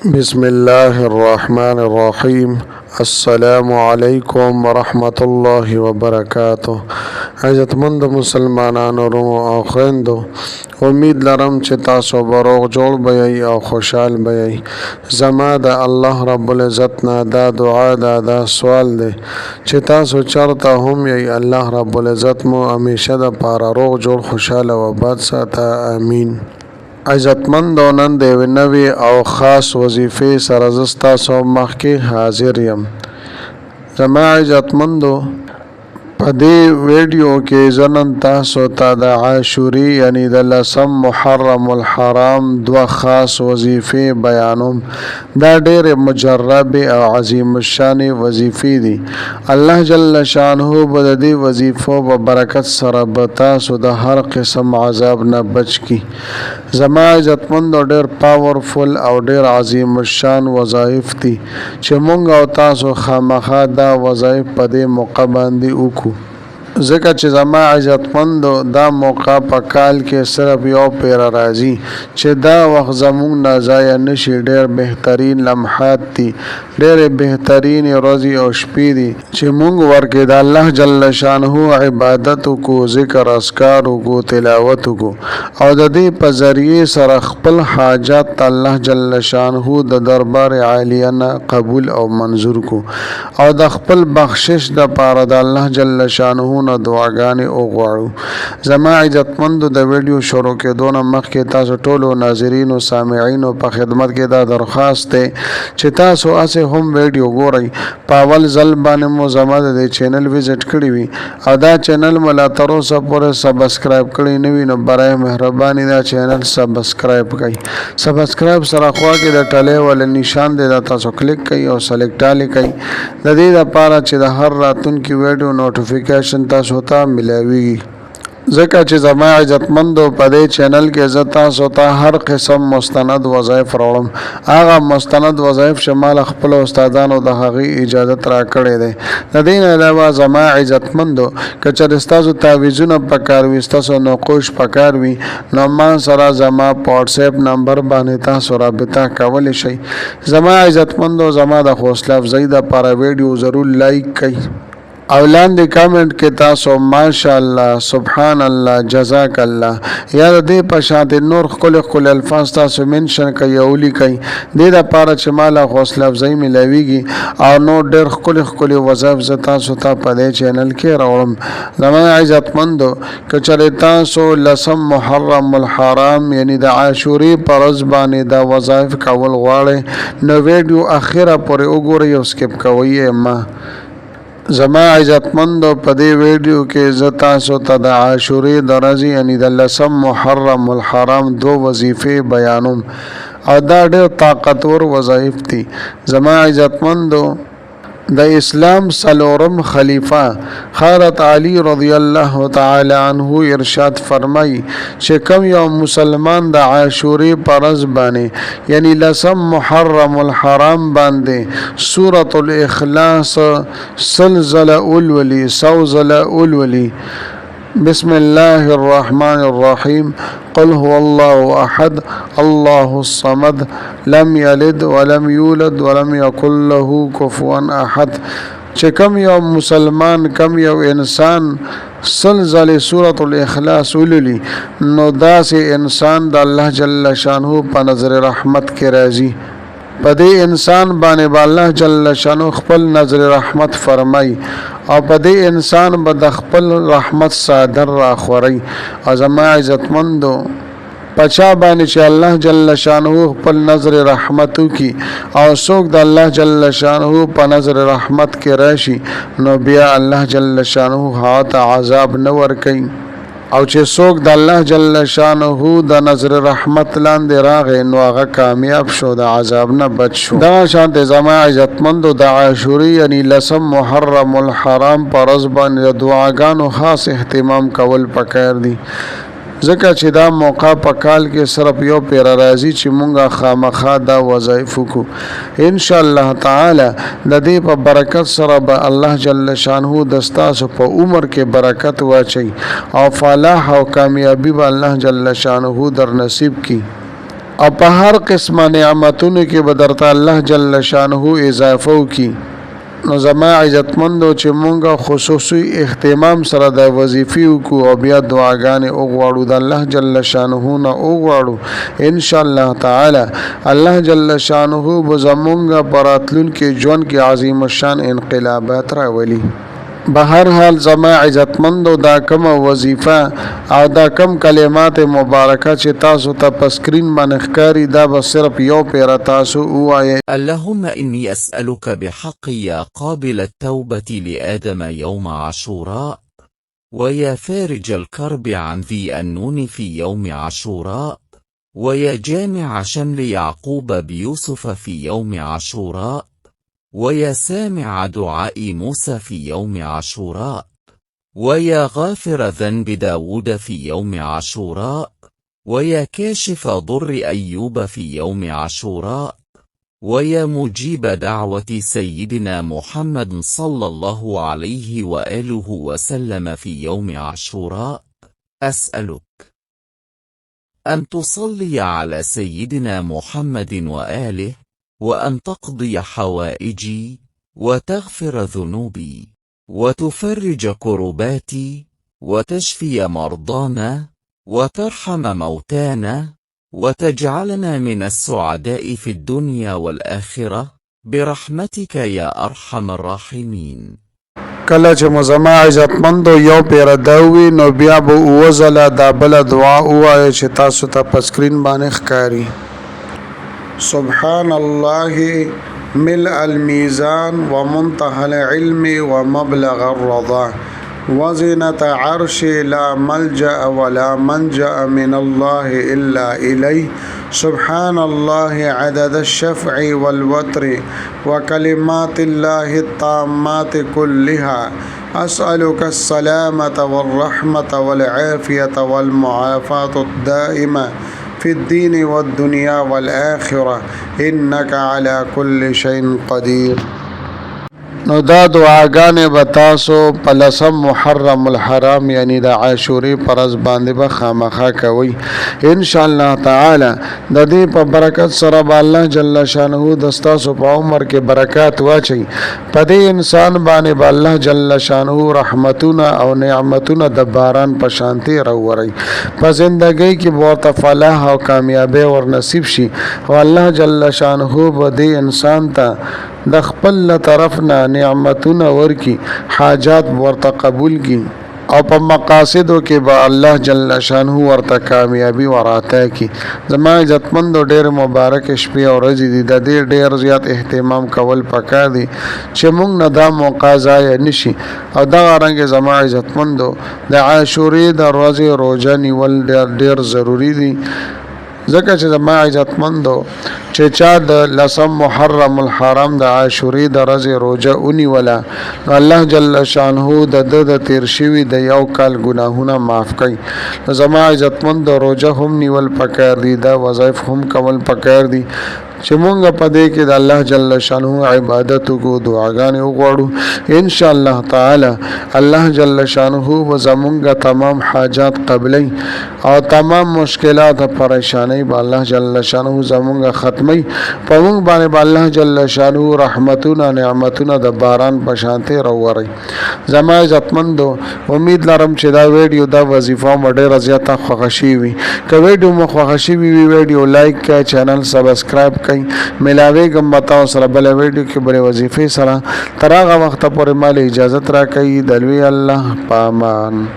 بسم الله الرحمن الرحیم. السلام علیکم ورحمۃ اللہ وبرکاتہ. عزتمند مسلمانانو او خویندو، امید لرم چې تاسو به روغ جوړ به او خوشحال به. زما د الله رب العزت نه دا دعا دا سوال دی چې تاسو چرته هم یې، الله رب العزت مو همیشه د پاره روغ جوړ خوشحاله و باد ساته. امین. عزتمندو، نن د یوې نوې او خاص وظیفې سره زه ستاسو مخکې حاضر یم. زما عزتمندو، په دې ویډیو کې زه نن تاسو ته د عاشوري یعنی د 10 محرم الحرام دوه خاص وظیفې بیانوم. دا ډېرې مجربې او عظیم الشان وظیفې دي. الله جل شانه به د دې وظیفو په برکت سره به تاسو د هر قسم عذاب نه بچ کی. زما عزتمندو، ډېر پاورفل او ډېر عظیم الشان وظایف دي چې مونږ او تاسو خامخا دا وظایف په دې موقع باندې وکړو، ځکه چې زما عزتمندو دا موقع په کال کې صرف یو پیر راځي چې دا وخت زمونږ نه ضایع نشي. ډېر بهترین لمحات دي، ډېرې بهترین ورځې او شپې دي چې مونږ ورکې د الله جل شانه عبادت وکړو، ذکر اذکار وکړو، تلاوت وکړو او د دې په ذریعې سره خپل حاجات الله جل شانه د دربار عالیه نه قبول او منظور کو او د خپل بخشش د پاره د الله جل شانه دعاګانې وغواړو. زما عزتمندو، د ویډیو شروع کېدو نه مخکې تاسو ټولو ناظرینو سامعینو په خدمت کې دا درخواست دی چې تاسو اسې هم ویډیو ګورئ. په اول ځل باندې مو زما د چینل وزټ کړی وي او دا چینل مو لا تر اوسه پورې سبسکرایب کړی نه وي، نو برای مهرباني دا چینل سبسکرایب کړئ. سبسکرایب سره خوا کې د ټلې ول نشان دی، دا تاسو کلیک کړئ او سلیکټ کړئ د دې لپاره چې د هر راتلونکي ویډیو نوټیفیکیشن تاسو ته ملاوي. ځکه چې زما عزتمندو، په دې چینل کې زه تاسو ته هر قسم مستند وظایف راوړم. هغه مستند وظایف شمال خپل استادانو د هغې اجازت را کړی دی. د دې نه علاوه زما عزتمندو، که چېرې ستاسو تعویضونه پکار وي، ستاسو نقوش پکار وي، نو ما سره زما په واتساپ نمبر باندې تاسو رابطه کولی شئ. زما عزتمندو، زما د حوصله افزایۍ دپاره ویډیو ضرور لایک کړئ او لاندې کامنټ کې تاسو ماشاءالله، سبحان الله، جزاک الله یا د دې په شان نور ښکلي الفاظ تاسو منشن کوئ او لیکئ. دې دپاره چې ماله حوصله افزایي میلاویږي او نور ډېر ښکلي وظایف زه تاسو ته په دې چینل کې راوړم. زما عزتمندو، که چېرې تاسو 10 محرم الحرام یعنی د عاشوري په ورځ باندې دا وظایف کول غواړئ، نو ویډیو اخره پورې وګورئ او سکپ کوئ یې مه. زما عزتمندو، په دې ویډیو کې زه تاسو ته د عاشوري د ورځې یعنی د 10 محرم الحرام دو وظیفې بیانوم او دا ډېر طاقتور وظایف دي. زما عزتمندو، د اسلام څلورم خلیفہ حضرت علی رضی الله تعالی عنہ ارشاد فرمای چې کوم یو مسلمان د عاشوري په ورځ باندې یعنی 10 محرم الحرام باندې سورۃ الاخلاص سلزله اولولي بسم الله الرحمن الرحیم قل هو الله احد الله الصمد لم یلد ولم یولد ولم یکن له کفوا احد. چې کوم یو مسلمان، کوم یو انسان سلزله سورۃ الاخلاص ولولي، نو داسې انسان د الله جل شانه په نظر رحمت کې راځي. په دې انسان باندې الله جل شانه خپل نظر رحمت فرمای او په دې انسان به د خپل رحمت صادر را خوري. او زما عزتمندو، پچا باندې چې الله جل شانه خپل نظر رحمت وکي او څوک د الله جل شانه په نظر رحمت کې راشي، نو بیا الله جل شانه هغه ته عذاب نه ورکوي. او چې څوک د الله جل شانه د نظر رحمت لاندې راغی، نو هغه کامیاب شو، د عذاب نه بچ شو. دغه شان د زما عزتمندو د عاشوري یعنی 10 محرم الحرام په ورځ باندې د دعاګانو خاص اهتمام کول پکار دي، ځکه چې دا موقع په کال کې صرف یو پیر راځي چې مونږه خامخا دا وظایف وکړو. ان شاء الله تعالی د دې په برکت سره به الله جل شانه د ستاسو په عمر کې برکت واچي او فلاح او کامیابی به الله جل شانه در نصیب کی. او په هر قسمه نعمتونو کې به درته الله جل شانه اضافه وکي. نو زما عزتمندو چې مونږه خصوصي اهتمام سره د وظیفې وکړو او بیا دعاګانې وغواړو د الله جل شانه نه وغواړو، ان شاء الله تعالی الله جل شانه به زمونږه په راتلونکي ژوند کې عظیم الشان انقلابات راولي. بهر حال زما عزتمندو دا کم وظیفه او دا کم کلمات مبارکه چې تاسو ته په سکرین باندې ښکاري دا به صرف یو پیره تاسو ووایئ. اللهم إني أسألك بحق يا قابل التوبة لآدم يوم عاشوراء، ويا فارج الكرب عن ذي النون في يوم عاشوراء، ويا جامع شمل يعقوب بيوسف في يوم عاشوراء، ويا سامع دعاء موسى في يوم عاشوراء، ويا غافر ذنب داود في يوم عاشوراء، ويا كاشف ضر أيوب في يوم عاشوراء، ويا مجيب دعوة سيدنا محمد صلى الله عليه وآله وسلم في يوم عاشوراء، أسألك أن تصلي على سيدنا محمد وآله، وأن تقضي حوائجي، وتغفر ذنوبي، وتفرج كرباتي، وتشفي مرضانا، وترحم موتانا، وتجعلنا من السعداء في الدنيا والآخرة برحمتك يا أرحم الراحمين. کله چې مزما عزتمندو یو پیره داوي نو بیا به وزله دا بل دعا ووایي چې تاسو ته په سکرین باندې ښکاري. سبحان الله ملء الميزان ومنتهى العلم ومبلغ الرضا وزنة عرش لا ملجأ ولا منجأ من الله إلا إليه. سبحان الله عدد الشفع والوتر وكلمات الله التامات كلها. أسألك السلامة والرحمة والعافية والمعافاة الدائمة في الدين والدنيا والآخرة إنك على كل شيء قدير. نو دا دعاګانې به تاسو په لسم محرم الحرام یعنی د عاشورې په ورځ باندې به خامخا کوئ ان شاء الله تعالی. د دې په برکت سره به الله جل شانه د ستاسو په عمر کې برکات واچي. په دې انسان باندې به الله جل شانه رحمتونه او نعمتونه د باران په شانتي راوړي. په زندګۍ کې به ورته فلاح او کامیابی ور نصیب شي او الله جل شانه به دې انسان ته د خپل طرف نه نعمتونه ورکی، حاجات ورته قبول کی او په مقاصدو کې به الله جل شانه ورته کامیابی وراته کی. زما عزتمندو ډېر مبارک شپې او ورځې دي، د دې ډېر زیات اهتمام کول پکار دي چې موږ نه دا موقع ضایع نشي. او دغه رنګ زما عزتمندو د عاشورې د ورځې روزه نیول ډېر ضروری دي، ځکه چې زما عزتمندو چې چا د لسم محرم الحرام د عاشورې د ورځې روزه ونیوله نو الله جل شانه د تیر شوي د یو کال ګناهونه معاف کوي. نو زما عزتمندو روزه هم نیول پکار دي، دا وظایف هم کول پکار دي چې مونږ په دې کې د الله جل شانه عبادت کو دعاګانې وغواړو. ان شاء الله تعالی الله جل شانه و زمونږ تمام حاجات قبلې او تمام مشکلات او پریشانې به الله جل شانه زمونږ ختمي. په مونږ باندې به الله جل شانه رحمتونه نعمتونه د باران په شانته راوړي. زما عزتمندو امید لرم چې دا ویډیو دا وظیفه مو ډېره زیاته خوښه شي وي. که ویډیو مو خوښه شي وي ویډیو لایک کړئ، چینل سبسکرایب ملاویږم به تاسو سره بل ویډیو کې بل وظیفې سره. تر هغه وخت پورې مال اجازه راکړئ. د لوی الله په امان.